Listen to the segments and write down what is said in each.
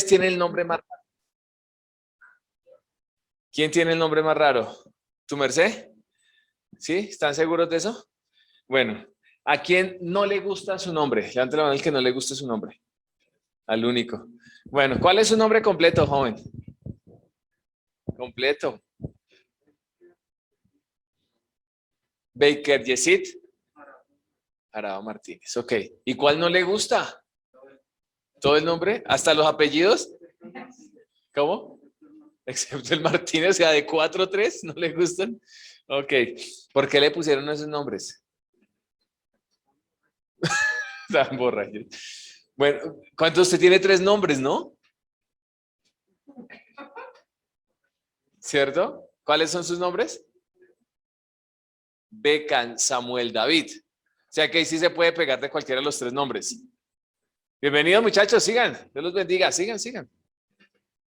tiene el nombre más raro? ¿Quién tiene el nombre más raro? ¿Tu merced? ¿Sí? ¿Están seguros de eso? Bueno, ¿a quién no le gusta su nombre? Levante la mano el que no le guste su nombre. Al único. Bueno, ¿cuál es su nombre completo, joven? Completo. Baker Yesit Araba Martínez. Ok. ¿Y cuál no le gusta? ¿Todo el nombre? ¿Hasta los apellidos? ¿Cómo? Excepto el Martínez, o sea, de 4 o 3, ¿no le gustan? Ok. ¿Por qué le pusieron esos nombres? Tan borrachos. Bueno, ¿cuántos? Usted tiene 3 nombres, ¿no? ¿Cierto? ¿Cuáles son sus nombres? Becan, Samuel, David. O sea que ahí sí se puede pegar de cualquiera de los 3 nombres. Bienvenidos, muchachos, sigan. Dios los bendiga, sigan, sigan.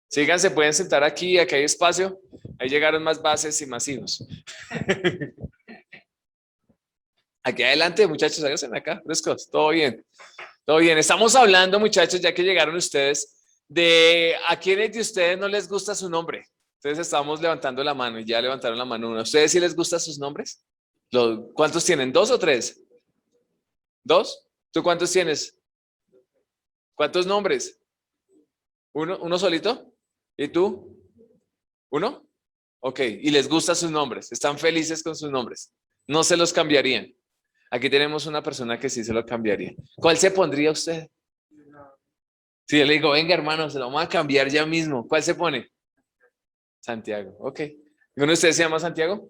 Sigan, se pueden sentar aquí hay espacio. Ahí llegaron más bases y más hijos. Aquí adelante, muchachos, háganse acá, frescos, todo bien. Todo bien, estamos hablando, muchachos, ya que llegaron ustedes, de a quiénes de ustedes no les gusta su nombre. Entonces estamos levantando la mano y ya levantaron la mano uno. ¿Ustedes sí les gustan sus nombres? ¿Cuántos tienen? ¿2 o 3? ¿2? ¿Tú cuántos tienes? ¿Cuántos nombres? ¿Uno solito? ¿Y tú? ¿Uno? Ok, y les gustan sus nombres, están felices con sus nombres, no se los cambiarían. Aquí tenemos una persona que sí se lo cambiaría. ¿Cuál se pondría usted? Si yo le digo, venga hermano, se lo vamos a cambiar ya mismo. ¿Cuál se pone? Santiago, ok. ¿Uno de ustedes se llama Santiago?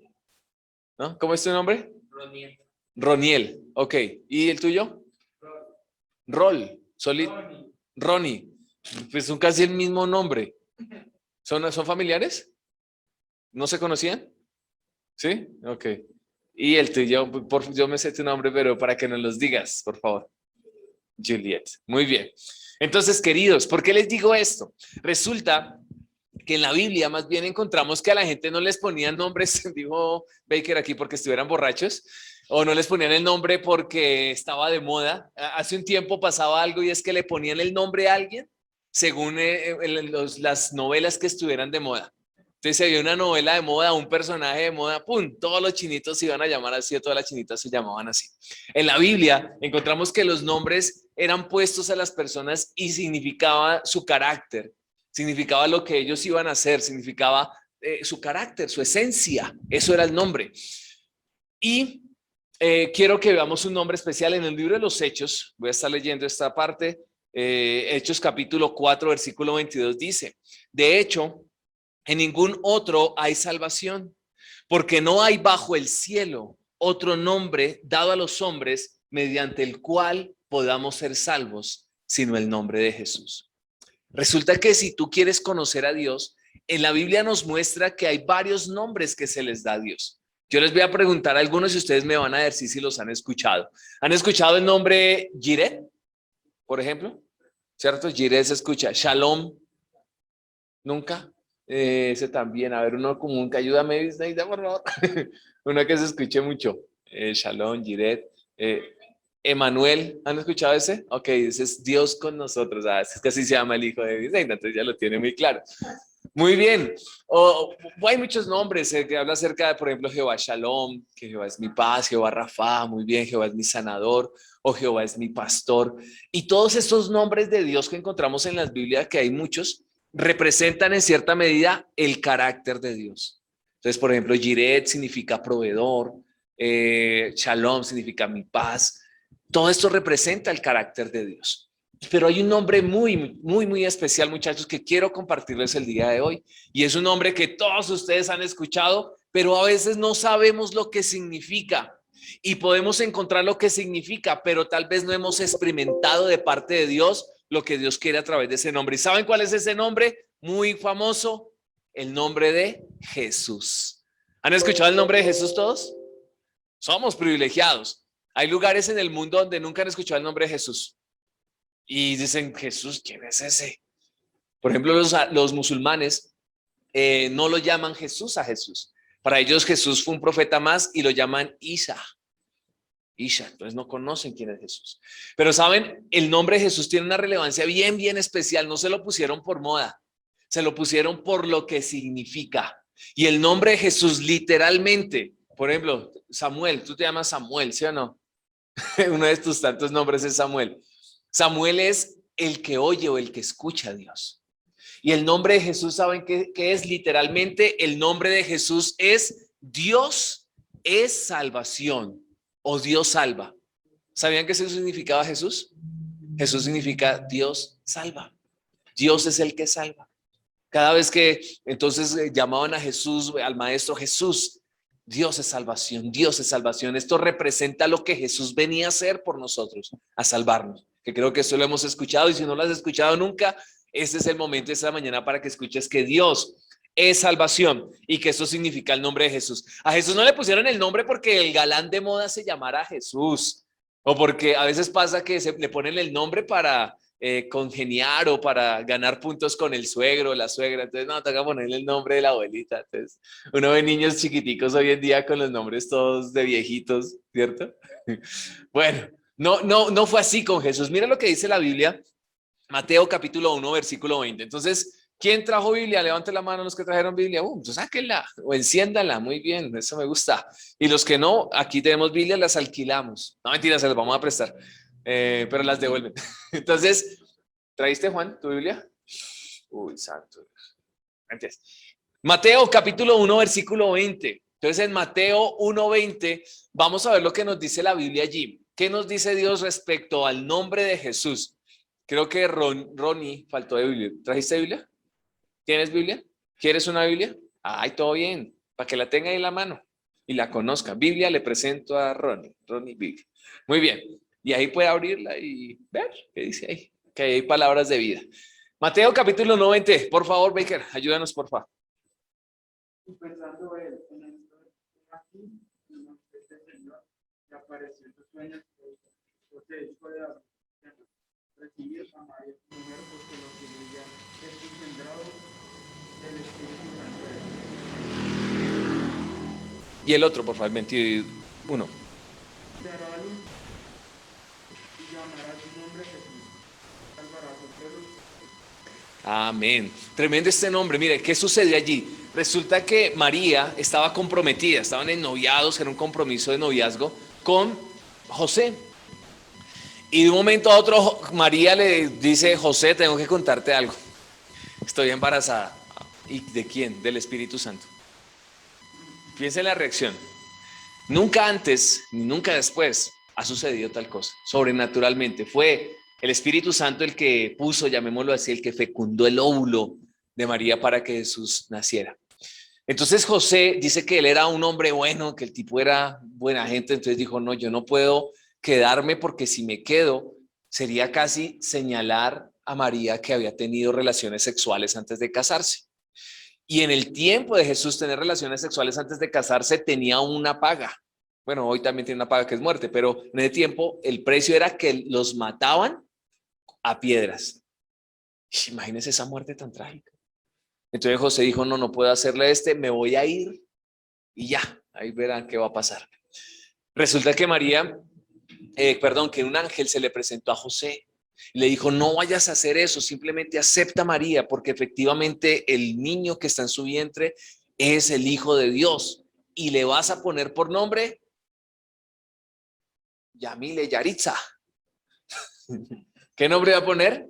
¿No? ¿Cómo es tu nombre? Roniel. Roniel, ok. ¿Y el tuyo? Rol, Ronnie. Pues son casi el mismo nombre. ¿Son familiares? ¿No se conocían? ¿Sí? Ok. Y el tuyo, yo me sé tu nombre, pero para que nos los digas, por favor. Juliet. Muy bien. Entonces, queridos, ¿por qué les digo esto? Resulta que en la Biblia más bien encontramos que a la gente no les ponían nombres, dijo Baker aquí, porque estuvieran borrachos, o no les ponían el nombre porque estaba de moda. Hace un tiempo pasaba algo y es que le ponían el nombre a alguien según las novelas que estuvieran de moda. Entonces, si había una novela de moda, un personaje de moda, ¡pum! Todos los chinitos se iban a llamar así, o todas las chinitas se llamaban así. En la Biblia encontramos que los nombres eran puestos a las personas y significaba su carácter, significaba lo que ellos iban a hacer, significaba su carácter, su esencia. Eso era el nombre. Y quiero que veamos un nombre especial en el libro de los Hechos. Voy a estar leyendo esta parte. Hechos capítulo 4, versículo 22 dice, de hecho, en ningún otro hay salvación, porque no hay bajo el cielo otro nombre dado a los hombres mediante el cual podamos ser salvos, sino el nombre de Jesús. Resulta que si tú quieres conocer a Dios, en la Biblia nos muestra que hay varios nombres que se les da a Dios. Yo les voy a preguntar a algunos y ustedes me van a decir si los han escuchado. ¿Han escuchado el nombre Jireh, por ejemplo? ¿Cierto? Jireh se escucha. Shalom, ¿nunca? Ese también. A ver, uno común que ayúdame, Disneyda, por favor. Uno que se escuche mucho. Shalom, Jireh. Emanuel, ¿han escuchado ese? Ok, ese es Dios con nosotros. Es que así se llama el hijo de Disney, entonces ya lo tiene muy claro. Muy bien. Hay muchos nombres que habla acerca de, por ejemplo, Jehová Shalom, que Jehová es mi paz, Jehová Rafa, muy bien, Jehová es mi sanador, o Jehová es mi pastor. Y todos estos nombres de Dios que encontramos en las Biblias, que hay muchos, representan en cierta medida el carácter de Dios. Entonces, por ejemplo, Jireh significa proveedor, Shalom significa mi paz. Todo esto representa el carácter de Dios. Pero hay un nombre muy, muy, muy especial, muchachos, que quiero compartirles el día de hoy. Y es un nombre que todos ustedes han escuchado, pero a veces no sabemos lo que significa. Y podemos encontrar lo que significa, pero tal vez no hemos experimentado de parte de Dios lo que Dios quiere a través de ese nombre. ¿Y saben cuál es ese nombre? Muy famoso, el nombre de Jesús. ¿Han escuchado el nombre de Jesús todos? Somos privilegiados. Hay lugares en el mundo donde nunca han escuchado el nombre de Jesús. Y dicen, Jesús, ¿quién es ese? Por ejemplo, los musulmanes no lo llaman Jesús a Jesús. Para ellos Jesús fue un profeta más y lo llaman Isa. Isha, entonces no conocen quién es Jesús. Pero saben, el nombre de Jesús tiene una relevancia bien, bien especial. No se lo pusieron por moda, se lo pusieron por lo que significa. Y el nombre de Jesús literalmente, por ejemplo, Samuel, tú te llamas Samuel, ¿sí o no? Uno de tus tantos nombres es Samuel. Samuel es el que oye o el que escucha a Dios. Y el nombre de Jesús, ¿saben qué es? Literalmente el nombre de Jesús es Dios es salvación o Dios salva. ¿Sabían qué eso significaba Jesús? Jesús significa Dios salva. Dios es el que salva. Cada vez que entonces llamaban a Jesús, al maestro Jesús, Dios es salvación, Dios es salvación. Esto representa lo que Jesús venía a hacer por nosotros, a salvarnos. Que creo que esto lo hemos escuchado y si no lo has escuchado nunca, este es el momento de esta mañana para que escuches que Dios es salvación y que eso significa el nombre de Jesús. A Jesús no le pusieron el nombre porque el galán de moda se llamara Jesús o porque a veces pasa que le ponen el nombre para congeniar o para ganar puntos con el suegro o la suegra. Entonces, no, toca ponerle el nombre de la abuelita. Entonces, uno ve niños chiquiticos hoy en día con los nombres todos de viejitos, ¿cierto? Bueno, no fue así con Jesús. Mira lo que dice la Biblia, Mateo capítulo 1, versículo 20. Entonces, ¿quién trajo Biblia? Levante la mano los que trajeron Biblia. Pues sáquenla o enciéndala. Muy bien, eso me gusta. Y los que no, aquí tenemos Biblia, las alquilamos. No, mentira, se las vamos a prestar. Pero las devuelven. Entonces, ¿traíste, Juan, tu Biblia? Uy, santo. Antes. Mateo capítulo 1, versículo 20. Entonces, en Mateo 1:20, vamos a ver lo que nos dice la Biblia allí. ¿Qué nos dice Dios respecto al nombre de Jesús? Creo que Ronnie faltó de Biblia. ¿Trajiste Biblia? ¿Tienes Biblia? ¿Quieres una Biblia? Ay, todo bien. Para que la tenga ahí en la mano y la conozca. Biblia le presento a Ronnie Biblia. Muy bien. Y ahí puede abrirla y ver qué dice ahí. Que hay palabras de vida. Mateo capítulo 90. Por favor, Baker, ayúdanos, por favor. Y pensando él en esto, aquí, en este Señor, que apareció en sus sueños, porque hijo de Abraham, recibir a María su mujer, porque lo que ella es engendrado del Espíritu Santo. Y el otro, por favor, 21. Dará a luz y llamará su nombre Jesús. Salvará a sus pueblos. Amén. Tremendo este nombre. Mire, ¿qué sucedió allí? Resulta que María estaba comprometida, estaban ennoviados, era un compromiso de noviazgo con José. Y de un momento a otro María le dice, José, tengo que contarte algo. Estoy embarazada. ¿Y de quién? Del Espíritu Santo. Piensa en la reacción. Nunca antes ni nunca después ha sucedido tal cosa. Sobrenaturalmente. Fue el Espíritu Santo el que puso, llamémoslo así, el que fecundó el óvulo de María para que Jesús naciera. Entonces José dice que él era un hombre bueno, que el tipo era buena gente. Entonces dijo, no, yo no puedo quedarme porque si me quedo sería casi señalar a María que había tenido relaciones sexuales antes de casarse. Y en el tiempo de Jesús tener relaciones sexuales antes de casarse tenía una paga. Bueno, hoy también tiene una paga que es muerte, pero en ese tiempo el precio era que los mataban a piedras. Imagínense esa muerte tan trágica. Entonces José dijo, no puedo hacerle me voy a ir y ya, ahí verán qué va a pasar. Resulta que que un ángel se le presentó a José. Le dijo, no vayas a hacer eso, simplemente acepta a María, porque efectivamente el niño que está en su vientre es el Hijo de Dios. Y le vas a poner por nombre Yamile Yaritza. ¿Qué nombre va a poner?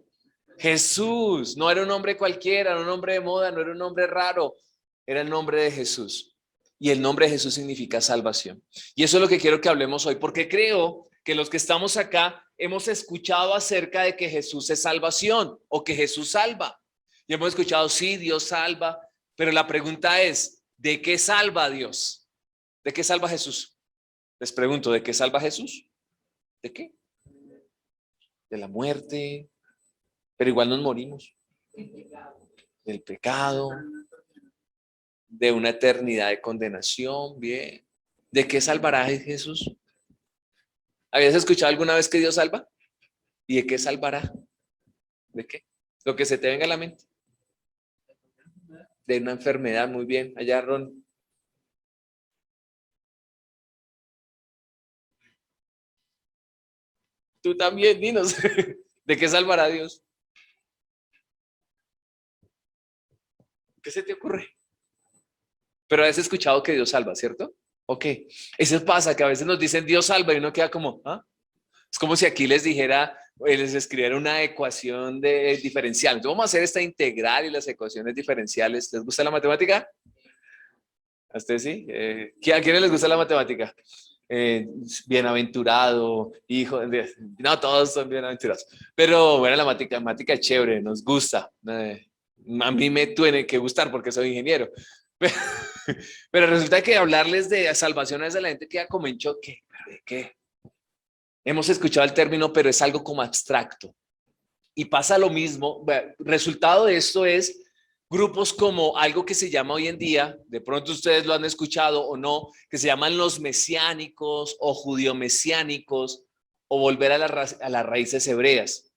Jesús. No era un nombre cualquiera, era un nombre de moda, no era un nombre raro, era el nombre de Jesús. Y el nombre de Jesús significa salvación. Y eso es lo que quiero que hablemos hoy, porque creo que los que estamos acá hemos escuchado acerca de que Jesús es salvación o que Jesús salva. Y hemos escuchado, sí, Dios salva, pero la pregunta es, ¿de qué salva Dios? ¿De qué salva Jesús? Les pregunto, ¿de qué salva Jesús? ¿De qué? De la muerte, pero igual nos morimos. Del pecado, de una eternidad de condenación, bien. ¿De qué salvará Jesús? ¿Habías escuchado alguna vez que Dios salva? ¿Y de qué salvará? ¿De qué? Lo que se te venga a la mente. De una enfermedad, muy bien. Allá, Ron. Tú también, dinos. ¿De qué salvará Dios? ¿Qué se te ocurre? Pero has escuchado que Dios salva, ¿cierto? Ok. Eso pasa, que a veces nos dicen Dios salva y uno queda como, ¿ah? Es como si aquí les dijera, les escribiera una ecuación de diferencial. Entonces vamos a hacer esta integral y las ecuaciones diferenciales. ¿Les gusta la matemática? ¿A ustedes sí? ¿A quiénes les gusta la matemática? Bienaventurado, hijo de... No, todos son bienaventurados. Pero bueno, la matemática es chévere, nos gusta. A mí me tiene que gustar porque soy ingeniero. Pero resulta que hablarles de salvación a la gente queda como en choque. ¿De qué? Hemos escuchado el término, pero es algo como abstracto. Y pasa lo mismo. Resultado de esto es grupos como algo que se llama hoy en día, de pronto ustedes lo han escuchado o no, que se llaman los mesiánicos o judío-mesiánicos o volver a las raíces hebreas.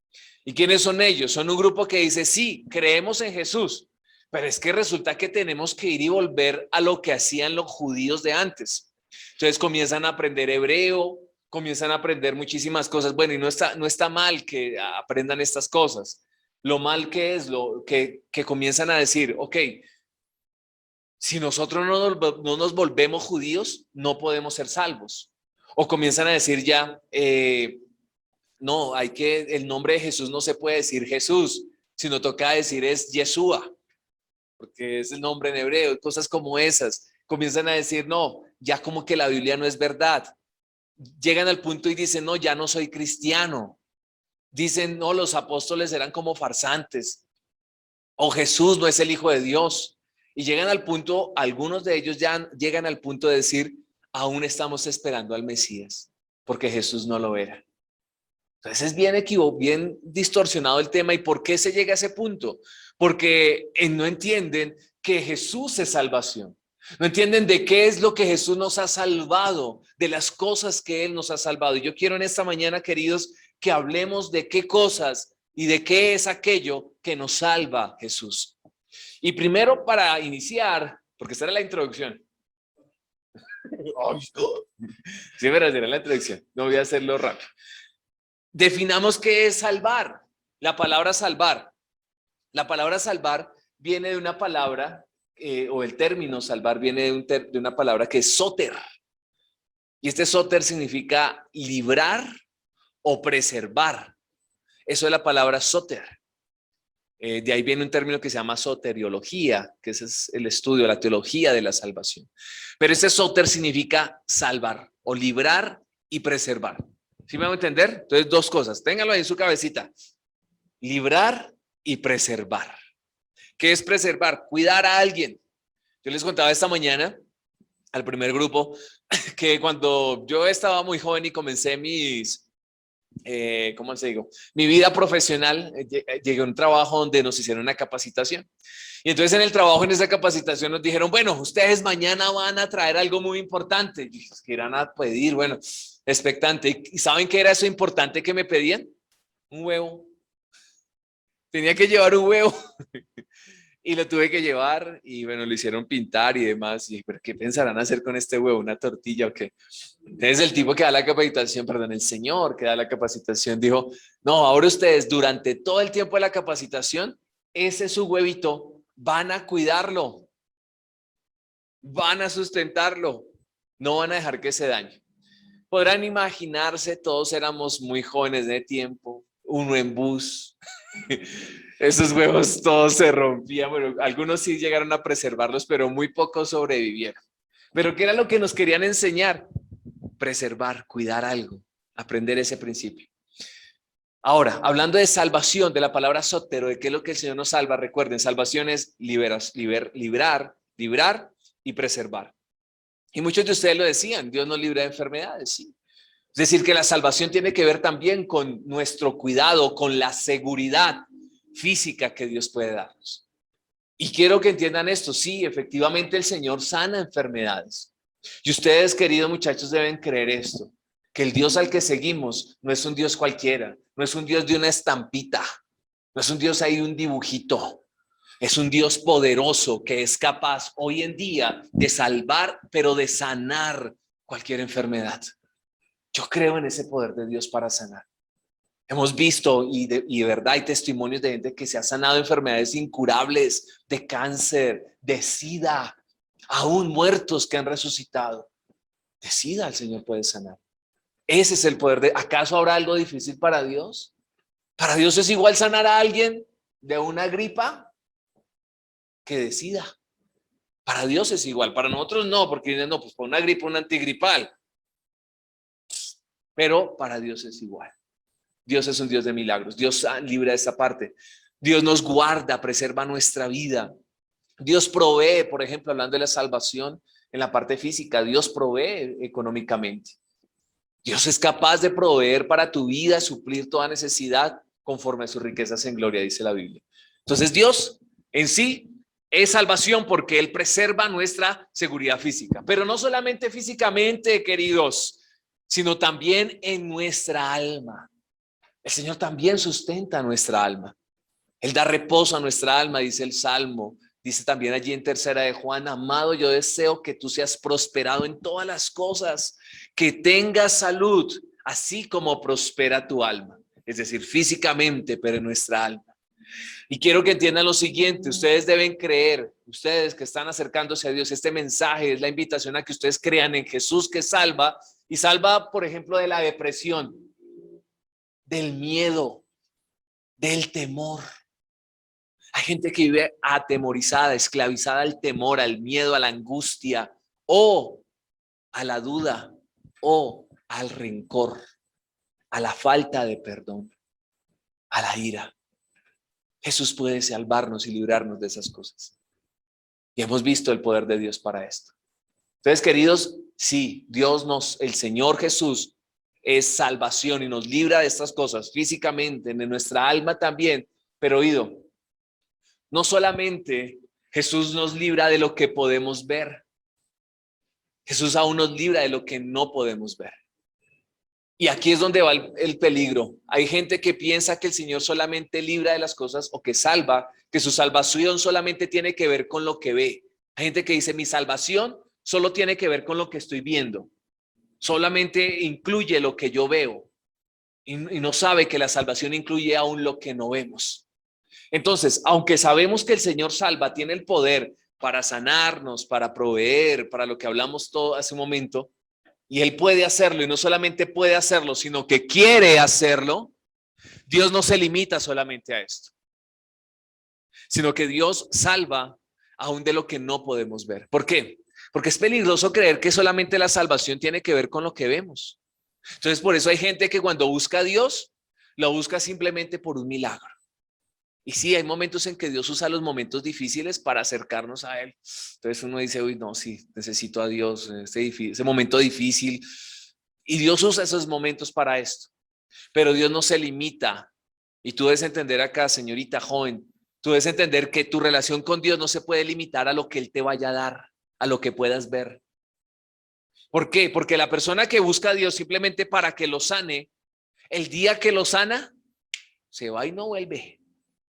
¿Y quiénes son ellos? Son un grupo que dice, sí, creemos en Jesús, pero es que resulta que tenemos que ir y volver a lo que hacían los judíos de antes. Entonces comienzan a aprender hebreo, comienzan a aprender muchísimas cosas. Bueno, y no está mal que aprendan estas cosas. Lo mal que es lo que comienzan a decir, ok, si nosotros no nos volvemos judíos, no podemos ser salvos. O comienzan a decir ya, no, el nombre de Jesús no se puede decir Jesús, sino toca decir es Yeshua, porque es el nombre en hebreo, cosas como esas. Comienzan a decir, no, ya como que la Biblia no es verdad. Llegan al punto y dicen, no, ya no soy cristiano. Dicen, no, los apóstoles eran como farsantes. O Jesús no es el Hijo de Dios. Y llegan al punto, algunos de ellos ya llegan al punto de decir, aún estamos esperando al Mesías, porque Jesús no lo era. Entonces es bien distorsionado el tema. ¿Y por qué se llega a ese punto? Porque no entienden que Jesús es salvación. No entienden de qué es lo que Jesús nos ha salvado, de las cosas que Él nos ha salvado. Y yo quiero en esta mañana, queridos, que hablemos de qué cosas y de qué es aquello que nos salva Jesús. Y primero, para iniciar, porque esta era la introducción. Sí, pero era la introducción. No voy a hacerlo rápido. Definamos qué es salvar. La palabra salvar. La palabra salvar viene de una palabra, o el término salvar viene de una palabra que es soter. Y este soter significa librar o preservar. Eso es la palabra soter. De ahí viene un término que se llama soteriología, que ese es el estudio, la teología de la salvación. Pero este soter significa salvar o librar y preservar. ¿Sí me van a entender? Entonces, dos cosas. Ténganlo ahí en su cabecita. Librar y preservar. ¿Qué es preservar? Cuidar a alguien. Yo les contaba esta mañana al primer grupo que cuando yo estaba muy joven y comencé ¿cómo se digo? Mi vida profesional, llegué a un trabajo donde nos hicieron una capacitación. Y entonces en el trabajo, en esa capacitación, nos dijeron, bueno, ustedes mañana van a traer algo muy importante. Y que irán a pedir, bueno, expectante. ¿Y saben qué era eso importante que me pedían? Un huevo. Tenía que llevar un huevo. Y lo tuve que llevar y bueno, lo hicieron pintar y demás. Y, ¿pero qué pensarán hacer con este huevo? ¿Una tortilla o qué? Entonces el tipo que da la capacitación, perdón, el señor que da la capacitación dijo, no, ahora ustedes durante todo el tiempo de la capacitación, ese es su huevito, van a cuidarlo, van a sustentarlo, no van a dejar que se dañe. Podrán imaginarse, todos éramos muy jóvenes de tiempo, uno en bus. Esos huevos todos se rompían. Bueno, algunos sí llegaron a preservarlos, pero muy pocos sobrevivieron. Pero ¿qué era lo que nos querían enseñar? Preservar, cuidar algo, aprender ese principio. Ahora, hablando de salvación, de la palabra sotero, de qué es lo que el Señor nos salva, recuerden, salvación es librar y preservar. Y muchos de ustedes lo decían, Dios nos libra de enfermedades, sí. Es decir, que la salvación tiene que ver también con nuestro cuidado, con la seguridad física que Dios puede darnos. Y quiero que entiendan esto, sí, efectivamente el Señor sana enfermedades. Y ustedes, queridos muchachos, deben creer esto, que el Dios al que seguimos no es un Dios cualquiera, no es un Dios de una estampita, no es un Dios ahí de un dibujito, es un Dios poderoso que es capaz hoy en día de salvar, pero de sanar cualquier enfermedad. Yo creo en ese poder de Dios para sanar. Hemos visto y de verdad hay testimonios de gente que se ha sanado de enfermedades incurables, de cáncer, de SIDA, aún muertos que han resucitado. De SIDA el Señor puede sanar. Ese es el poder de... ¿Acaso habrá algo difícil para Dios? Para Dios es igual sanar a alguien de una gripa que de SIDA. Para Dios es igual, para nosotros no, porque dicen, no, pues para una gripa, un antigripal. Pero para Dios es igual. Dios es un Dios de milagros. Dios libra esta parte. Dios nos guarda, preserva nuestra vida. Dios provee, por ejemplo, hablando de la salvación en la parte física, Dios provee económicamente. Dios es capaz de proveer para tu vida, suplir toda necesidad conforme a sus riquezas en gloria, dice la Biblia. Entonces Dios en sí es salvación porque Él preserva nuestra seguridad física, pero no solamente físicamente, queridos, sino también en nuestra alma. El Señor también sustenta nuestra alma. Él da reposo a nuestra alma, dice el Salmo. Dice también allí en 3 de Juan, amado, yo deseo que tú seas prosperado en todas las cosas, que tengas salud, así como prospera tu alma. Es decir, físicamente, pero en nuestra alma. Y quiero que entiendan lo siguiente, ustedes deben creer, ustedes que están acercándose a Dios, este mensaje es la invitación a que ustedes crean en Jesús que salva, y salva, por ejemplo, de la depresión, del miedo, del temor. Hay gente que vive atemorizada, esclavizada al temor, al miedo, a la angustia o a la duda o al rencor, a la falta de perdón, a la ira. Jesús puede salvarnos y librarnos de esas cosas. Y hemos visto el poder de Dios para esto. Entonces, queridos, sí, el Señor Jesús es salvación y nos libra de estas cosas físicamente, en nuestra alma también, pero oído, no solamente Jesús nos libra de lo que podemos ver, Jesús aún nos libra de lo que no podemos ver. Y aquí es donde va el peligro. Hay gente que piensa que el Señor solamente libra de las cosas o que salva, que su salvación solamente tiene que ver con lo que ve. Hay gente que dice, mi salvación solo tiene que ver con lo que estoy viendo. Solamente incluye lo que yo veo. Y no sabe que la salvación incluye aún lo que no vemos. Entonces, aunque sabemos que el Señor salva, tiene el poder para sanarnos, para proveer, para lo que hablamos todo hace un momento, y Él puede hacerlo, y no solamente puede hacerlo, sino que quiere hacerlo, Dios no se limita solamente a esto, sino que Dios salva aún de lo que no podemos ver. ¿Por qué? Porque es peligroso creer que solamente la salvación tiene que ver con lo que vemos. Entonces, por eso hay gente que cuando busca a Dios, lo busca simplemente por un milagro. Y sí, hay momentos en que Dios usa los momentos difíciles para acercarnos a Él. Entonces uno dice, uy, no, sí, necesito a Dios, ese momento difícil. Y Dios usa esos momentos para esto. Pero Dios no se limita. Y tú debes entender acá, señorita joven, tú debes entender que tu relación con Dios no se puede limitar a lo que Él te vaya a dar, a lo que puedas ver. ¿Por qué? Porque la persona que busca a Dios simplemente para que lo sane, el día que lo sana, se va y no vuelve.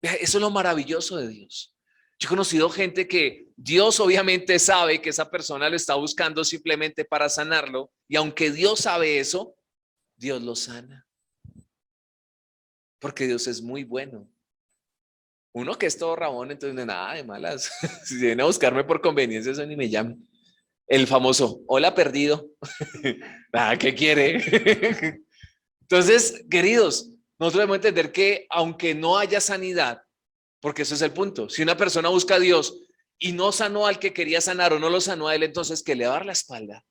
Eso es lo maravilloso de Dios. Yo he conocido gente que Dios obviamente sabe que esa persona lo está buscando simplemente para sanarlo, y aunque Dios sabe eso, Dios lo sana. Porque Dios es muy bueno. Uno que es todo rabón, entonces no, nada de malas. Si vienen a buscarme por conveniencia, eso ni me llaman. El famoso, hola perdido. ¿Qué quiere? Entonces, queridos, nosotros debemos entender que aunque no haya sanidad, porque eso es el punto, si una persona busca a Dios y no sanó al que quería sanar o no lo sanó a él, entonces ¿qué le va a dar la espalda?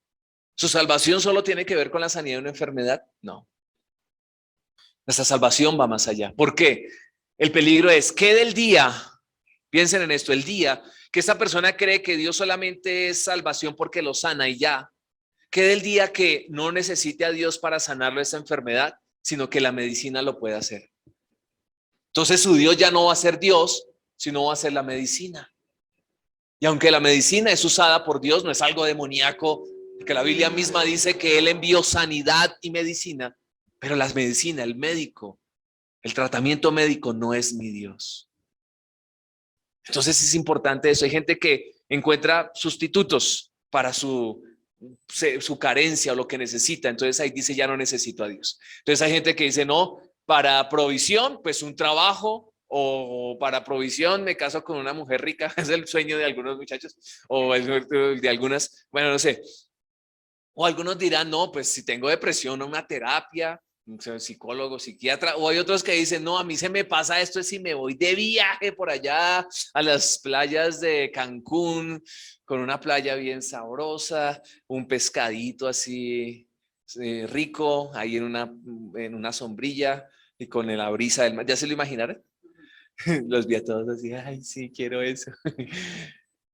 ¿Su salvación solo tiene que ver con la sanidad de una enfermedad? No. Nuestra salvación va más allá. ¿Por qué? El peligro es que del día, piensen en esto, el día que esa persona cree que Dios solamente es salvación porque lo sana y ya, que del día que no necesite a Dios para sanarlo esa enfermedad, sino que la medicina lo puede hacer. Entonces su Dios ya no va a ser Dios, sino va a ser la medicina. Y aunque la medicina es usada por Dios, no es algo demoníaco, porque la Biblia misma dice que Él envió sanidad y medicina, pero la medicina, el médico, el tratamiento médico no es mi Dios. Entonces es importante eso. Hay gente que encuentra sustitutos para su carencia o lo que necesita. Entonces ahí dice, ya no necesito a Dios. Entonces hay gente que dice, no, Para provisión, pues un trabajo, o para provisión me caso con una mujer rica, es el sueño de algunos muchachos, o el de algunas, bueno, no sé. O algunos dirán, no, pues si tengo depresión, una terapia, un psicólogo, psiquiatra, o hay otros que dicen, no, a mí se me pasa esto es si me voy de viaje por allá a las playas de Cancún, con una playa bien sabrosa, un pescadito así rico, ahí en una sombrilla y con la brisa del mar. ¿Ya se lo imaginaron? Los vi a todos así, ay, sí, quiero eso.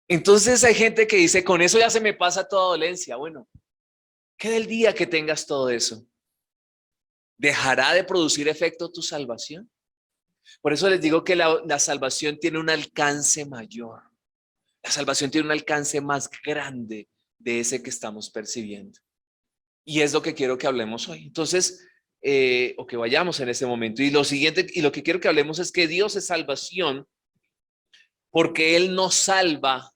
Entonces hay gente que dice, con eso ya se me pasa toda dolencia. Bueno, ¿qué del día que tengas todo eso? ¿Dejará de producir efecto tu salvación? Por eso les digo que la salvación tiene un alcance mayor. La salvación tiene un alcance más grande de ese que estamos percibiendo. Y es lo que quiero que hablemos hoy. Entonces, o que vayamos en ese momento. Y lo siguiente, y lo que quiero que hablemos es que Dios es salvación porque Él nos salva,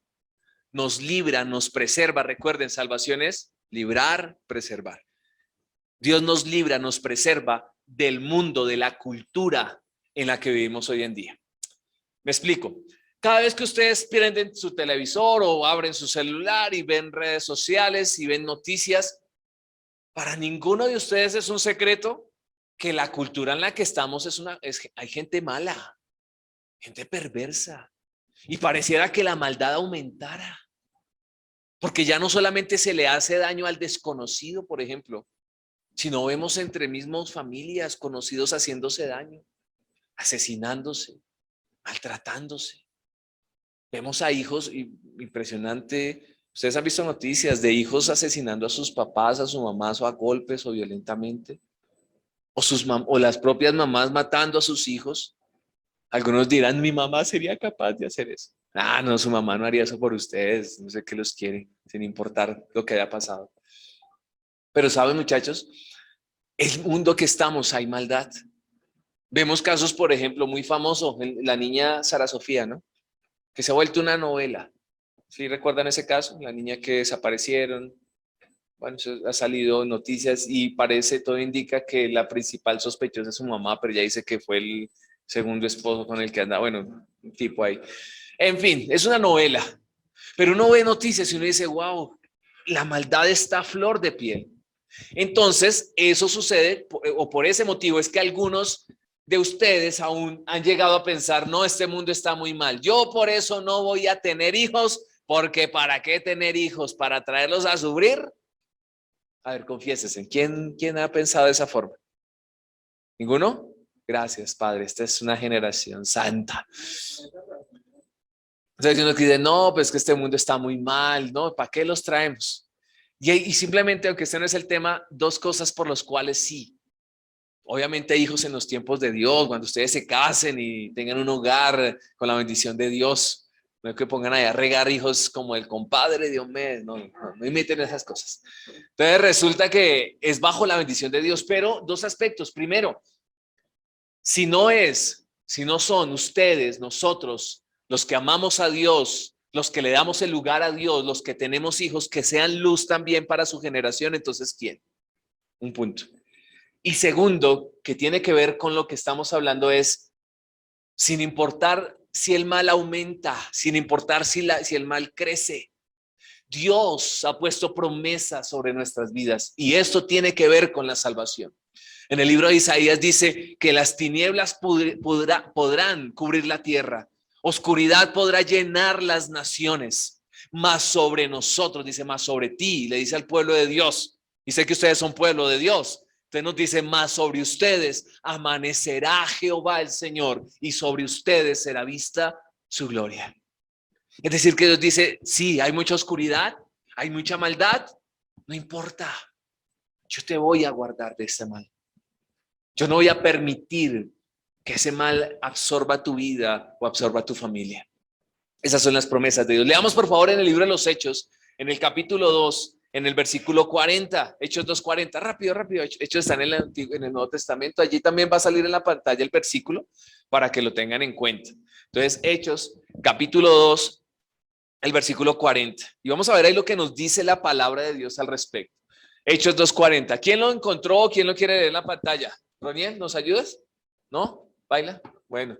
nos libra, nos preserva. Recuerden, salvación es librar, preservar. Dios nos libra, nos preserva del mundo, de la cultura en la que vivimos hoy en día. Me explico. Cada vez que ustedes prenden su televisor o abren su celular y ven redes sociales y ven noticias, para ninguno de ustedes es un secreto que la cultura en la que estamos hay gente mala, gente perversa, y pareciera que la maldad aumentara, porque ya no solamente se le hace daño al desconocido, por ejemplo, sino vemos entre mismos familias, conocidos haciéndose daño, asesinándose, maltratándose. Vemos a hijos, impresionante, ustedes han visto noticias de hijos asesinando a sus papás, a su mamá, o a golpes o violentamente, o las propias mamás matando a sus hijos. Algunos dirán, mi mamá sería capaz de hacer eso. Ah, no, su mamá no haría eso por ustedes, no sé qué los quiere, sin importar lo que haya pasado. Pero saben, muchachos, el mundo que estamos hay maldad. Vemos casos, por ejemplo, muy famosos, la niña Sara Sofía, ¿no? Que se ha vuelto una novela. ¿Sí recuerdan ese caso? La niña que desaparecieron. Bueno, ha salido noticias y parece, todo indica que la principal sospechosa es su mamá, pero ya dice que fue el segundo esposo con el que anda, bueno, un tipo ahí. En fin, es una novela. Pero uno ve noticias y uno dice, wow, la maldad está a flor de piel. Entonces, eso sucede, o por ese motivo es que algunos de ustedes aún han llegado a pensar, no, este mundo está muy mal. Yo por eso no voy a tener hijos, porque ¿para qué tener hijos? ¿Para traerlos a sufrir? A ver, confiésese, ¿quién ha pensado de esa forma? ¿Ninguno? Gracias, Padre, esta es una generación santa. Entonces uno que dice, no, pues que este mundo está muy mal, ¿no? ¿Para qué los traemos? Y simplemente, aunque este no es el tema, dos cosas por las cuales sí. Obviamente hijos en los tiempos de Dios, cuando ustedes se casen y tengan un hogar con la bendición de Dios, no es que pongan allá a regar hijos como el compadre, Dios mío, no imiten esas cosas. Entonces resulta que es bajo la bendición de Dios, pero dos aspectos. Primero, si no son ustedes, nosotros, los que amamos a Dios, los que le damos el lugar a Dios, los que tenemos hijos, que sean luz también para su generación, entonces ¿quién? Un punto. Y segundo, que tiene que ver con lo que estamos hablando es, sin importar si el mal aumenta, sin importar si el mal crece, Dios ha puesto promesas sobre nuestras vidas y esto tiene que ver con la salvación. En el libro de Isaías dice que las tinieblas podrán cubrir la tierra, oscuridad podrá llenar las naciones, mas sobre nosotros, dice, más sobre ti, le dice al pueblo de Dios, y sé que ustedes son pueblo de Dios, entonces nos dice, más sobre ustedes amanecerá Jehová el Señor y sobre ustedes será vista su gloria. Es decir, que Dios dice, sí, hay mucha oscuridad, hay mucha maldad, no importa, yo te voy a guardar de ese mal. Yo no voy a permitir que ese mal absorba tu vida o absorba tu familia. Esas son las promesas de Dios. Leamos por favor en el libro de los Hechos, en el capítulo 2, en el versículo 40, Hechos 2:40, rápido, Hechos están en el Nuevo Testamento, allí también va a salir en la pantalla el versículo para que lo tengan en cuenta. Entonces, Hechos, capítulo 2, el versículo 40. Y vamos a ver ahí lo que nos dice la palabra de Dios al respecto. Hechos 2:40. ¿Quién lo encontró o quién lo quiere leer en la pantalla? Roniel, ¿nos ayudas? ¿No? ¿Baila? Bueno.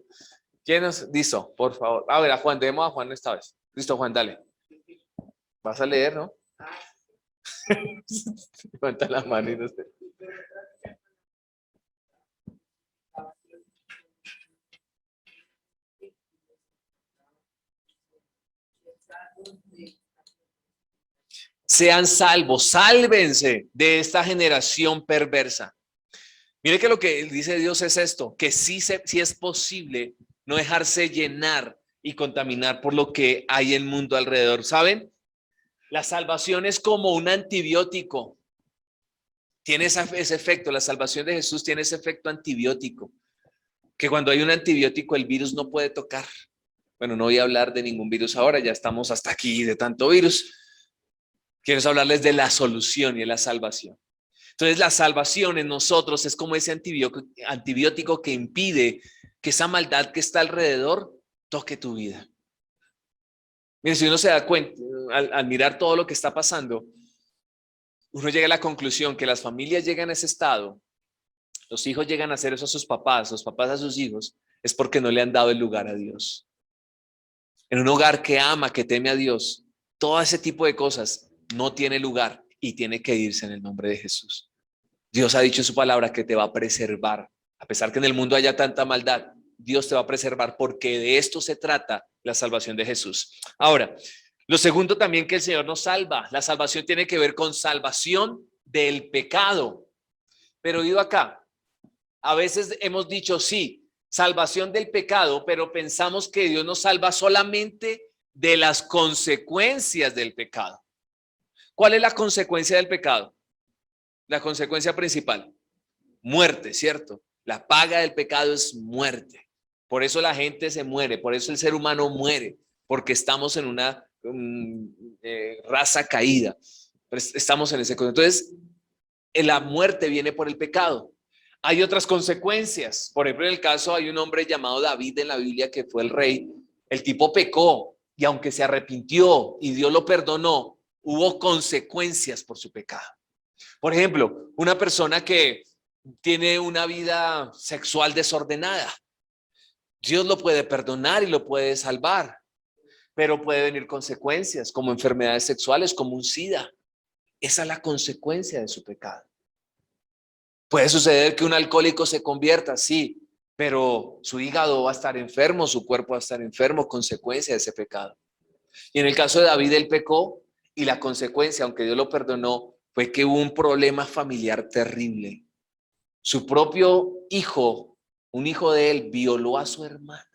¿Quién nos? Listo, por favor. A ver, a Juan, demos a Juan esta vez. Listo, Juan, dale. Vas a leer, ¿no? Levanta la mano y no sé. Sean salvos, sálvense de esta generación perversa. Mire que lo que dice Dios es esto, que sí es posible no dejarse llenar y contaminar por lo que hay en el mundo alrededor. ¿Saben? La salvación es como un antibiótico. Tiene ese efecto, la salvación de Jesús tiene ese efecto antibiótico, que cuando hay un antibiótico el virus no puede tocar. Bueno, no voy a hablar de ningún virus ahora, ya estamos hasta aquí de tanto virus. Quiero hablarles de la solución y de la salvación. Entonces, la salvación en nosotros es como ese antibiótico que impide que esa maldad que está alrededor toque tu vida. Mire, si uno se da cuenta, al mirar todo lo que está pasando, uno llega a la conclusión que las familias llegan a ese estado, los hijos llegan a hacer eso a sus papás, los papás a sus hijos, es porque no le han dado el lugar a Dios. En un hogar que ama, que teme a Dios, todo ese tipo de cosas no tiene lugar y tiene que irse en el nombre de Jesús. Dios ha dicho en su palabra que te va a preservar. A pesar que en el mundo haya tanta maldad, Dios te va a preservar porque de esto se trata la salvación de Jesús. Ahora, lo segundo también que el Señor nos salva. La salvación tiene que ver con salvación del pecado. Pero oído acá, a veces hemos dicho sí, salvación del pecado, pero pensamos que Dios nos salva solamente de las consecuencias del pecado. ¿Cuál es la consecuencia del pecado? La consecuencia principal, muerte, ¿cierto? La paga del pecado es muerte. Por eso la gente se muere, por eso el ser humano muere, porque estamos en una raza caída. Estamos en ese concepto. Entonces, la muerte viene por el pecado. Hay otras consecuencias. Por ejemplo, en el caso hay un hombre llamado David en la Biblia que fue el rey. El tipo pecó y aunque se arrepintió y Dios lo perdonó, hubo consecuencias por su pecado. Por ejemplo, una persona que tiene una vida sexual desordenada, Dios lo puede perdonar y lo puede salvar, pero puede venir consecuencias como enfermedades sexuales, como un SIDA. Esa es la consecuencia de su pecado. Puede suceder que un alcohólico se convierta, sí, pero su hígado va a estar enfermo, su cuerpo va a estar enfermo, consecuencia de ese pecado. Y en el caso de David, él pecó y la consecuencia, aunque Dios lo perdonó, fue que hubo un problema familiar terrible. Su propio hijo, un hijo de él, violó a su hermana.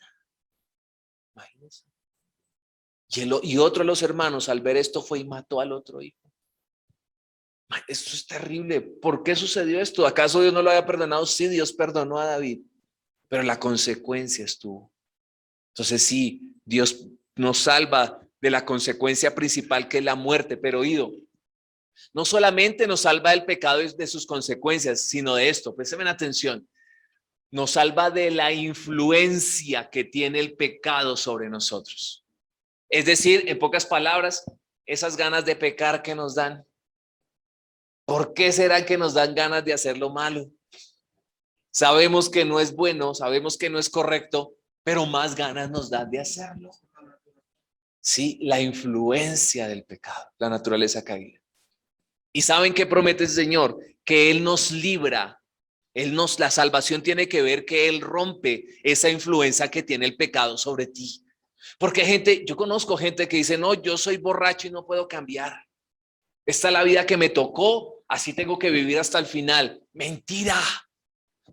Imagínense. Y otro de los hermanos, al ver esto, fue y mató al otro hijo. Esto es terrible. ¿Por qué sucedió esto? ¿Acaso Dios no lo había perdonado? Sí, Dios perdonó a David, pero la consecuencia estuvo. Entonces sí, Dios nos salva de la consecuencia principal que es la muerte, pero oído, no solamente nos salva del pecado y de sus consecuencias, sino de esto, presten atención, nos salva de la influencia que tiene el pecado sobre nosotros. Es decir, en pocas palabras, esas ganas de pecar que nos dan. ¿Por qué será que nos dan ganas de hacer lo malo? Sabemos que no es bueno, sabemos que no es correcto, pero más ganas nos dan de hacerlo. Sí, la influencia del pecado, la naturaleza caída. ¿Y saben qué promete el Señor? Que Él nos libra. La salvación tiene que ver que Él rompe esa influencia que tiene el pecado sobre ti. Porque yo conozco gente que dice, no, yo soy borracho y no puedo cambiar. Esta es la vida que me tocó, así tengo que vivir hasta el final. Mentira,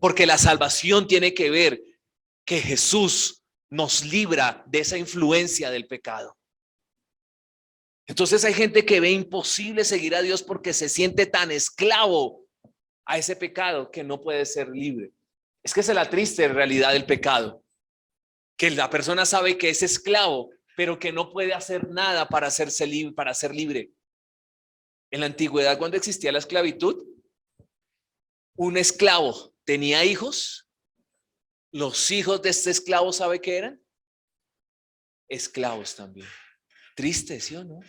porque la salvación tiene que ver que Jesús nos libra de esa influencia del pecado. Entonces hay gente que ve imposible seguir a Dios porque se siente tan esclavo a ese pecado que no puede ser libre. Es que esa es la triste realidad del pecado, que la persona sabe que es esclavo, pero que no puede hacer nada para hacerse libre, para ser libre. En la antigüedad, cuando existía la esclavitud, un esclavo tenía hijos. Los hijos de este esclavo, ¿sabe qué eran? Esclavos también. Triste, ¿sí o no?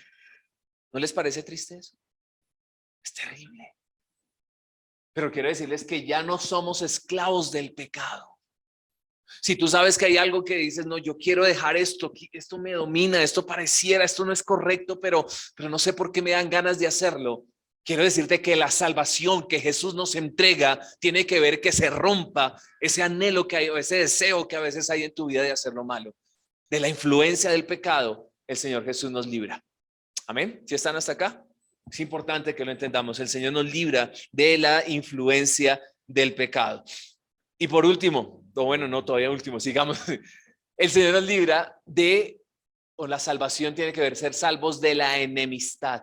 ¿No les parece triste eso? Es terrible. Pero quiero decirles que ya no somos esclavos del pecado. Si tú sabes que hay algo que dices, no, yo quiero dejar esto, esto me domina, esto pareciera, esto no es correcto, pero no sé por qué me dan ganas de hacerlo. Quiero decirte que la salvación que Jesús nos entrega tiene que ver que se rompa ese anhelo que hay, o ese deseo que a veces hay en tu vida de hacer lo malo. De la influencia del pecado, el Señor Jesús nos libra. Amén. ¿Sí están hasta acá? Es importante que lo entendamos. El Señor nos libra de la influencia del pecado. Y por último, o bueno, no todavía último, sigamos. El Señor nos libra de, o la salvación tiene que ver, ser salvos de la enemistad.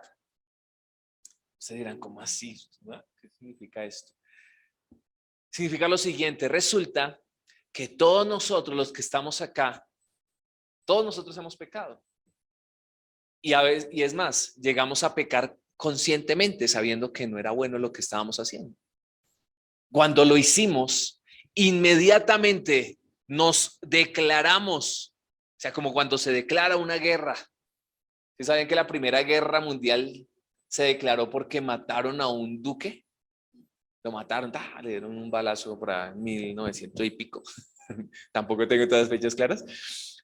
Ustedes dirán, ¿cómo así? ¿No? ¿Qué significa esto? Significa lo siguiente, resulta que todos nosotros los que estamos acá, todos nosotros hemos pecado. Y a veces, y es más, llegamos a pecar conscientemente, sabiendo que no era bueno lo que estábamos haciendo. Cuando lo hicimos, inmediatamente nos declaramos, o sea, como cuando se declara una guerra. ¿Sí saben que la Primera Guerra Mundial se declaró porque mataron a un duque? Lo mataron, le dieron un balazo para 1900 y pico. Tampoco tengo todas las fechas claras,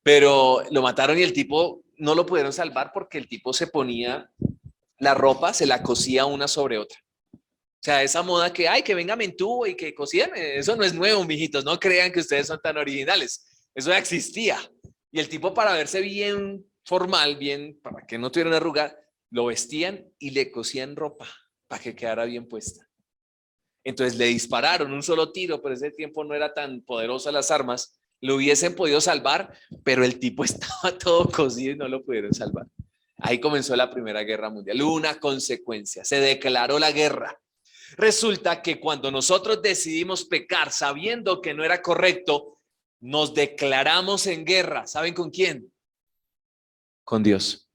pero lo mataron y el tipo no lo pudieron salvar porque el tipo se ponía la ropa, se la cosía una sobre otra. O sea, esa moda que hay, que venga mentúo y que cosían, eso no es nuevo, mijitos, no crean que ustedes son tan originales. Eso ya existía. Y el tipo, para verse bien formal, bien, para que no tuviera una arruga, lo vestían y le cosían ropa para que quedara bien puesta. Entonces le dispararon un solo tiro, pero ese tiempo no era tan poderosas las armas, lo hubiesen podido salvar, pero el tipo estaba todo cosido y no lo pudieron salvar. Ahí comenzó la Primera Guerra Mundial, una consecuencia, se declaró la guerra. Resulta que cuando nosotros decidimos pecar sabiendo que no era correcto, nos declaramos en guerra. ¿Saben con quién? Con Dios.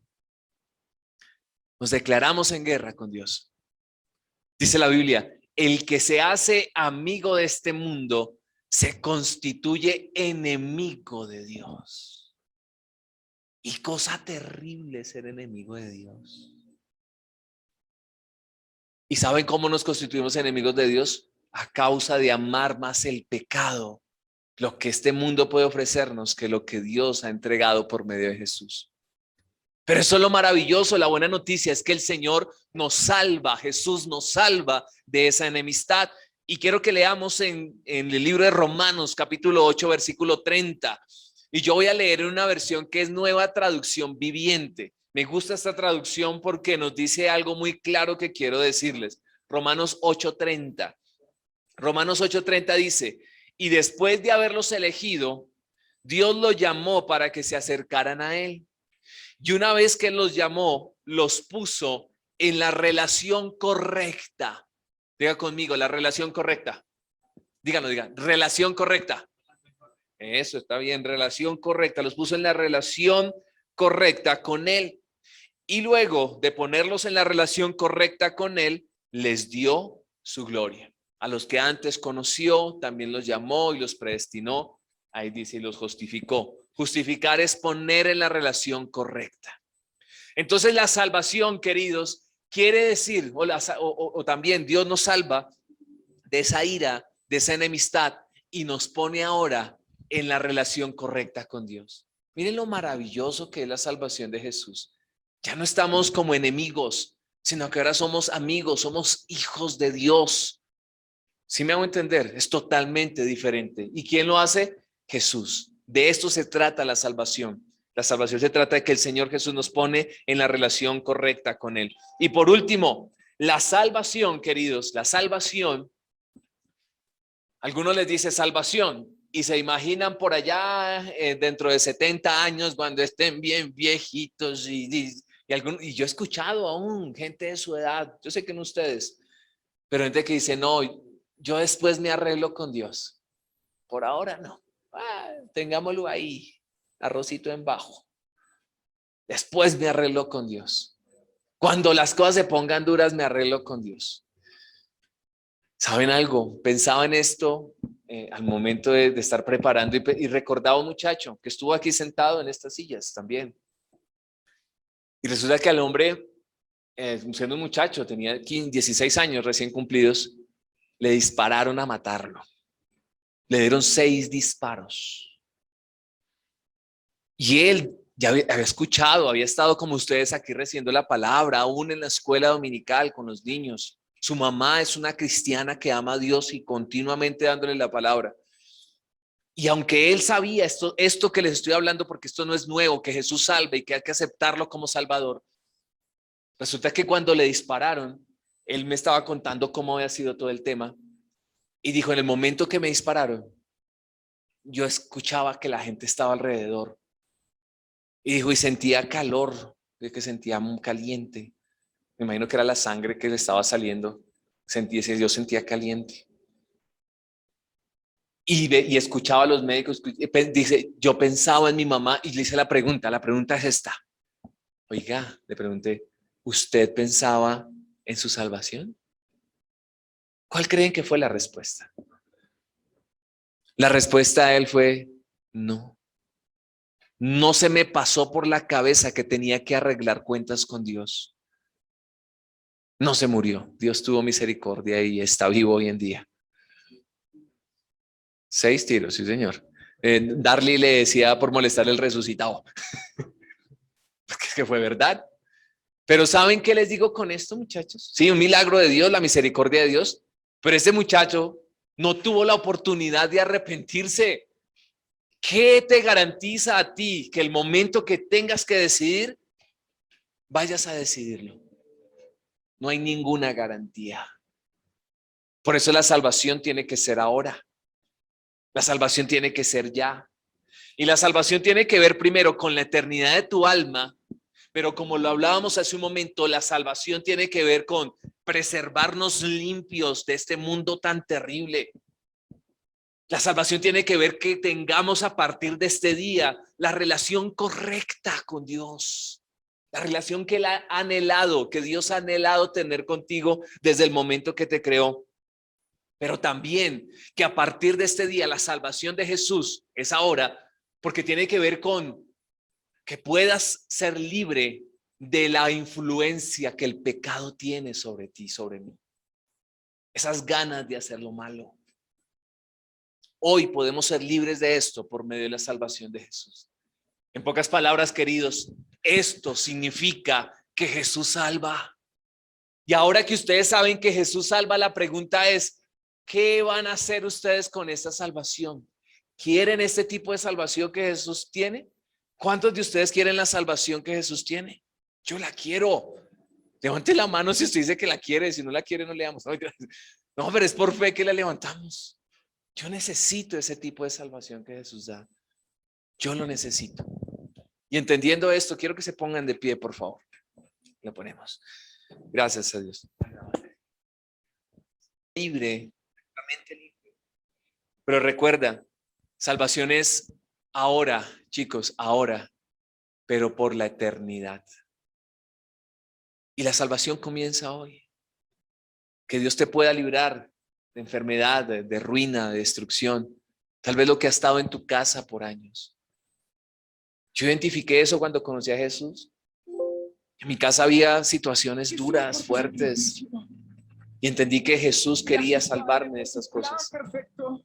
Nos declaramos en guerra con Dios. Dice la Biblia, el que se hace amigo de este mundo se constituye enemigo de Dios. Y cosa terrible ser enemigo de Dios. ¿Y saben cómo nos constituimos enemigos de Dios? A causa de amar más el pecado, lo que este mundo puede ofrecernos, que lo que Dios ha entregado por medio de Jesús. Pero eso es lo maravilloso, la buena noticia es que el Señor nos salva, Jesús nos salva de esa enemistad. Y quiero que leamos en el libro de Romanos, capítulo 8, versículo 30. Y yo voy a leer en una versión que es Nueva Traducción Viviente. Me gusta esta traducción porque nos dice algo muy claro que quiero decirles. Romanos 8:30. Romanos 8:30 dice, y después de haberlos elegido, Dios los llamó para que se acercaran a Él. Y una vez que los llamó, los puso en la relación correcta. Diga conmigo, la relación correcta. Díganlo, digan, relación correcta. Eso está bien, relación correcta. Los puso en la relación correcta con Él. Y luego de ponerlos en la relación correcta con Él, les dio su gloria. A los que antes conoció, también los llamó y los predestinó. Ahí dice, y los justificó. Justificar es poner en la relación correcta. Entonces la salvación, queridos, quiere decir, o también Dios nos salva de esa ira, de esa enemistad y nos pone ahora en la relación correcta con Dios. Miren lo maravilloso que es la salvación de Jesús. Ya no estamos como enemigos, sino que ahora somos amigos, somos hijos de Dios. ¿Sí me hago entender? Es totalmente diferente. ¿Y quién lo hace? Jesús. De esto se trata la salvación. La salvación se trata de que el Señor Jesús nos pone en la relación correcta con Él. Y por último, la salvación, queridos, la salvación, algunos les dice salvación y se imaginan por allá dentro de 70 años cuando estén bien viejitos y yo he escuchado aún gente de su edad, yo sé que no ustedes, pero gente que dice, no, yo después me arreglo con Dios. Por ahora no. Tengámoslo ahí, arrocito en bajo. Después me arreglo con Dios. Cuando las cosas se pongan duras, me arreglo con Dios. ¿Saben algo? Pensaba en esto al momento de estar preparando y recordaba a un muchacho que estuvo aquí sentado en estas sillas también. Y resulta que al hombre, siendo un muchacho, tenía 16 años recién cumplidos, le dispararon a matarlo. Le dieron 6 disparos. Y él ya había escuchado, había estado como ustedes aquí recibiendo la palabra, aún en la escuela dominical con los niños. Su mamá es una cristiana que ama a Dios y continuamente dándole la palabra. Y aunque él sabía esto que les estoy hablando, porque esto no es nuevo, que Jesús salve y que hay que aceptarlo como Salvador, resulta que cuando le dispararon, él me estaba contando cómo había sido todo el tema y dijo, en el momento que me dispararon, yo escuchaba que la gente estaba alrededor y dijo, y sentía calor, de que sentía muy caliente. Me imagino que era la sangre que le estaba saliendo. Yo sentía caliente. Y escuchaba a los médicos. Dice, yo pensaba en mi mamá y le hice la pregunta es esta. Oiga, le pregunté, ¿usted pensaba en su salvación? ¿Cuál creen que fue la respuesta? La respuesta a él fue, no. No se me pasó por la cabeza que tenía que arreglar cuentas con Dios. No se murió. Dios tuvo misericordia y está vivo hoy en día. 6 tiros, sí, señor. Darly le decía por molestar el resucitado. Porque es que fue verdad. Pero ¿saben qué les digo con esto, muchachos? Sí, un milagro de Dios, la misericordia de Dios. Pero este muchacho no tuvo la oportunidad de arrepentirse. ¿Qué te garantiza a ti que el momento que tengas que decidir, vayas a decidirlo? No hay ninguna garantía. Por eso la salvación tiene que ser ahora. La salvación tiene que ser ya. Y la salvación tiene que ver primero con la eternidad de tu alma, pero como lo hablábamos hace un momento, la salvación tiene que ver con preservarnos limpios de este mundo tan terrible. La salvación tiene que ver que tengamos a partir de este día la relación correcta con Dios. La relación que Él ha anhelado, que Dios ha anhelado tener contigo desde el momento que te creó. Pero también que a partir de este día la salvación de Jesús es ahora, porque tiene que ver con que puedas ser libre de la influencia que el pecado tiene sobre ti, sobre mí. Esas ganas de hacer lo malo. Hoy podemos ser libres de esto por medio de la salvación de Jesús. En pocas palabras, queridos, esto significa que Jesús salva. Y ahora que ustedes saben que Jesús salva, la pregunta es, ¿qué van a hacer ustedes con esta salvación? ¿Quieren este tipo de salvación que Jesús tiene? ¿Cuántos de ustedes quieren la salvación que Jesús tiene? Yo la quiero. Levante la mano si usted dice que la quiere. Si no la quiere, no le damos. No, pero es por fe que la levantamos. Yo necesito ese tipo de salvación que Jesús da. Yo lo necesito. Y entendiendo esto, quiero que se pongan de pie, por favor. Lo ponemos. Gracias a Dios. Libre, completamente libre. Pero recuerda, salvación es ahora, chicos, ahora, pero por la eternidad. Y la salvación comienza hoy. Que Dios te pueda librar de enfermedad, de ruina, de destrucción. Tal vez lo que ha estado en tu casa por años. Yo identifiqué eso cuando conocí a Jesús. En mi casa había situaciones duras, fuertes. Y entendí que Jesús quería salvarme de estas cosas.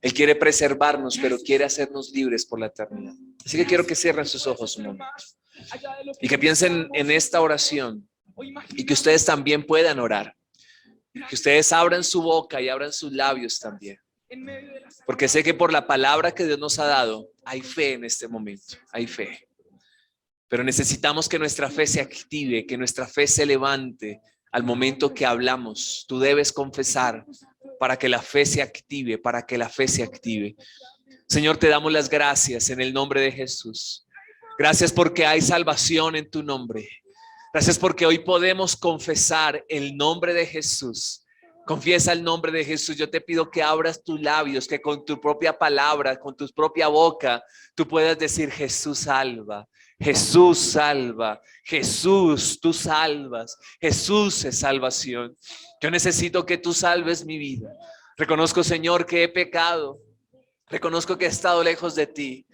Él quiere preservarnos, pero quiere hacernos libres por la eternidad. Así que quiero que cierren sus ojos un momento. Y que piensen en esta oración. Y que ustedes también puedan orar. Que ustedes abran su boca y abran sus labios también. Porque sé que por la palabra que Dios nos ha dado, hay fe en este momento. Hay fe. Pero necesitamos que nuestra fe se active, que nuestra fe se levante al momento que hablamos. Tú debes confesar para que la fe se active, para que la fe se active. Señor, te damos las gracias en el nombre de Jesús. Gracias porque hay salvación en tu nombre. Gracias porque hoy podemos confesar el nombre de Jesús. Confiesa el nombre de Jesús. Yo te pido que abras tus labios, que con tu propia palabra, con tu propia boca, tú puedas decir: Jesús salva, Jesús salva, Jesús, tú salvas, Jesús es salvación. Yo necesito que tú salves mi vida. Reconozco, Señor, que he pecado. Reconozco que he estado lejos de ti.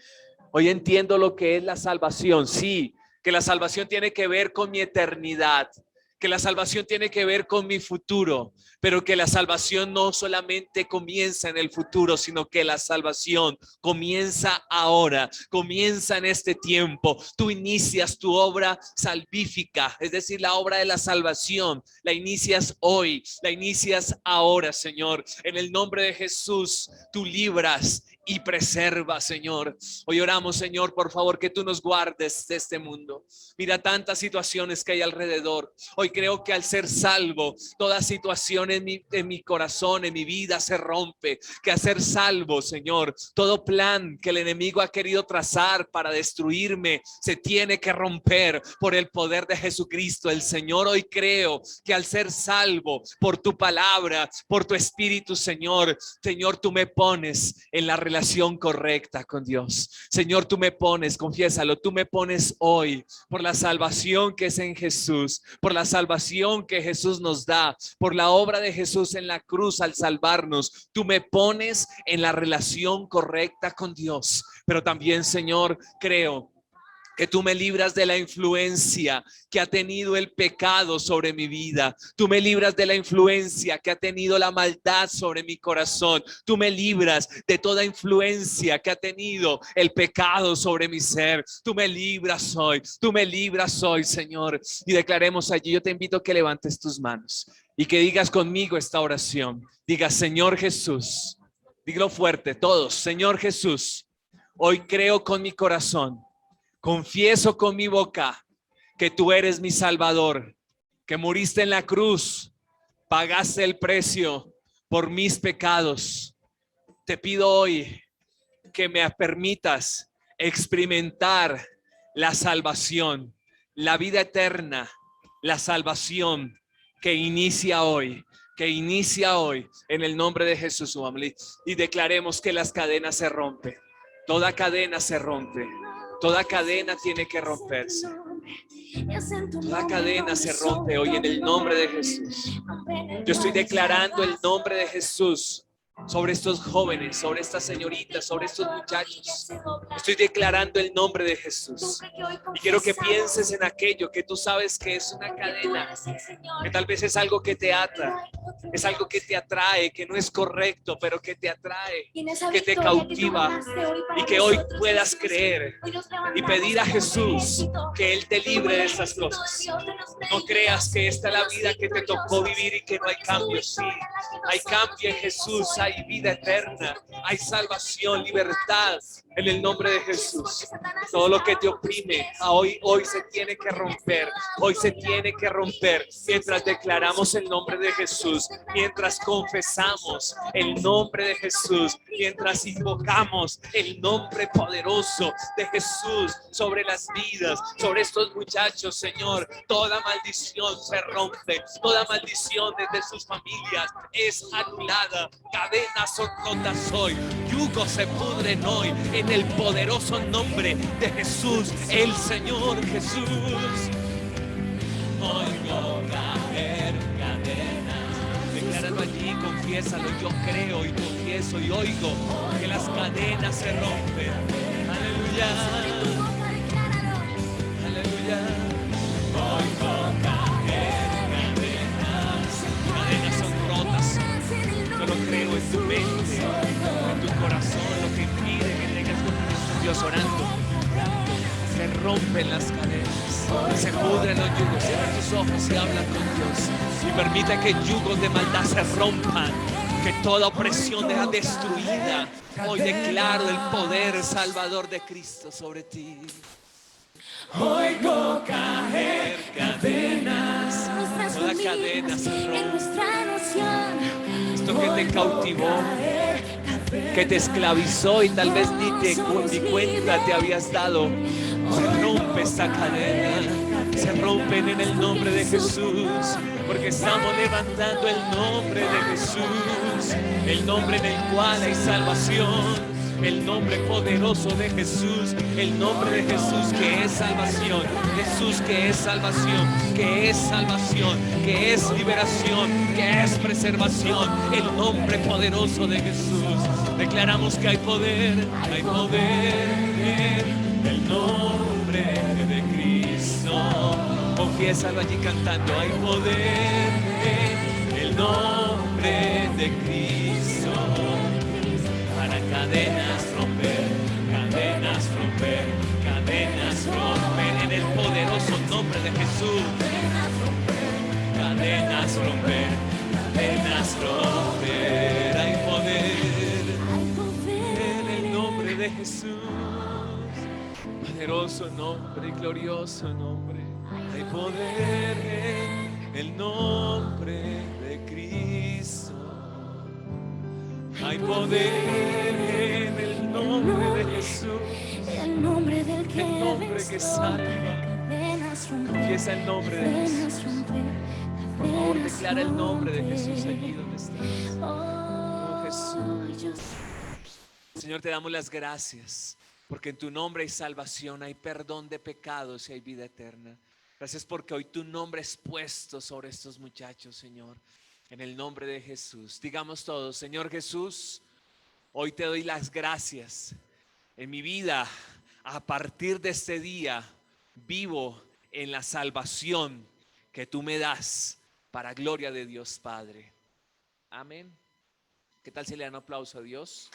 Hoy entiendo lo que es la salvación. Sí, que la salvación tiene que ver con mi eternidad. que la salvación tiene que ver con mi futuro, pero que la salvación no solamente comienza en el futuro, sino que la salvación comienza ahora, comienza en este tiempo. Tú inicias tu obra salvífica, es decir, la obra de la salvación, la inicias hoy, la inicias ahora, Señor. En el nombre de Jesús, tú libras y preserva, Señor. Hoy oramos, Señor, por favor, que tú nos guardes de este mundo. Mira tantas situaciones que hay alrededor. Hoy creo que al ser salvo, toda situación en mi corazón, en mi vida se rompe. Que al ser salvo, Señor, todo plan que el enemigo ha querido trazar para destruirme se tiene que romper por el poder de Jesucristo, el Señor. Hoy creo que al ser salvo por tu palabra, por tu espíritu, Señor, tú me pones en la relación correcta con Dios. Señor, tú me pones, confiésalo, tú me pones hoy por la salvación que es en Jesús, por la salvación que Jesús nos da, por la obra de Jesús en la cruz al salvarnos. Tú me pones en la relación correcta con Dios. Pero también, Señor, creo que tú me libras de la influencia que ha tenido el pecado sobre mi vida. Tú me libras de la influencia que ha tenido la maldad sobre mi corazón. Tú me libras de toda influencia que ha tenido el pecado sobre mi ser. Tú me libras hoy. Tú me libras hoy, Señor. Y declaremos allí. Yo te invito a que levantes tus manos y que digas conmigo esta oración. Diga: Señor Jesús. Dígalo fuerte todos. Señor Jesús, hoy creo con mi corazón, confieso con mi boca que tú eres mi Salvador, que moriste en la cruz, pagaste el precio por mis pecados. Te pido hoy que me permitas experimentar la salvación, la vida eterna, la salvación que inicia hoy en el nombre de Jesús. Y declaremos que las cadenas se rompen. Toda cadena se rompe. Toda cadena tiene que romperse. Toda cadena se rompe hoy en el nombre de Jesús. Yo estoy declarando el nombre de Jesús sobre estos jóvenes, sobre estas señoritas, sobre estos muchachos. Estoy declarando el nombre de Jesús. Y quiero que pienses en aquello que tú sabes que es una cadena, que tal vez es algo que te ata, es algo que te atrae, que no es correcto, pero que te atrae, que te cautiva, y que hoy puedas creer y pedir a Jesús que Él te libre de estas cosas. No creas que esta es la vida que te tocó vivir y que no hay cambio. Sí, hay cambio en Jesús, hay vida eterna, hay salvación, libertad en el nombre de Jesús. Todo lo que te oprime hoy se tiene que romper. Hoy se tiene que romper mientras declaramos el nombre de Jesús, mientras confesamos el nombre de Jesús, mientras invocamos el nombre poderoso de Jesús sobre las vidas, sobre estos muchachos. Señor, toda maldición se rompe, toda maldición desde sus familias es anulada, cadenas son rotas hoy, yugos se pudren hoy en el poderoso nombre de Jesús, el Señor Jesús. Oigo caer cadenas. Decláralo allí, confiésalo. Yo creo y confieso y oigo que las cadenas se rompen. Aleluya. Aleluya. Oigo caer cadenas. Cadenas son rotas. Yo lo creo en tu mente, en tu corazón, lo que impide que tengas comunión con Dios orando. Se rompen las cadenas, se pudren los yugos. Cierra tus ojos y habla con Dios y permite que yugos de maldad se rompan, que toda opresión sea destruida. Hoy declaro el poder salvador de Cristo sobre ti. Oigo caer cadenas, toda cadena se rompe. Esto que te cautivó, que te esclavizó y tal vez ni cuenta te habías dado, se rompe esta cadena, se rompen en el nombre de Jesús, porque estamos levantando el nombre de Jesús, el nombre en el cual hay salvación, el nombre poderoso de Jesús, el nombre de Jesús que es salvación, Jesús que es salvación, que es salvación, que es liberación, que es preservación, el nombre poderoso de Jesús. Declaramos que hay poder en el nombre de Cristo. Confiésalo allí cantando. Hay poder en el nombre de Cristo para cadenas romper, cadenas romper, cadenas romper en el poderoso nombre de Jesús. Cadenas romper, cadenas romper. Hay poder en el nombre de Jesús. Poderoso nombre y glorioso nombre. Hay poder en el nombre de Cristo. Hay poder en el nombre de Jesús. El nombre del que El nombre que salva. Confiesa el nombre de Jesús. Por favor, declara el nombre de Jesús allí donde estás. Oh, Jesús. Señor, te damos las gracias porque en tu nombre hay salvación, hay perdón de pecados y hay vida eterna. Gracias porque hoy tu nombre es puesto sobre estos muchachos, Señor. En el nombre de Jesús. Digamos todos, Señor Jesús, hoy te doy las gracias. En mi vida, a partir de este día, vivo en la salvación que tú me das para gloria de Dios Padre. Amén. ¿Qué tal si le dan un aplauso a Dios?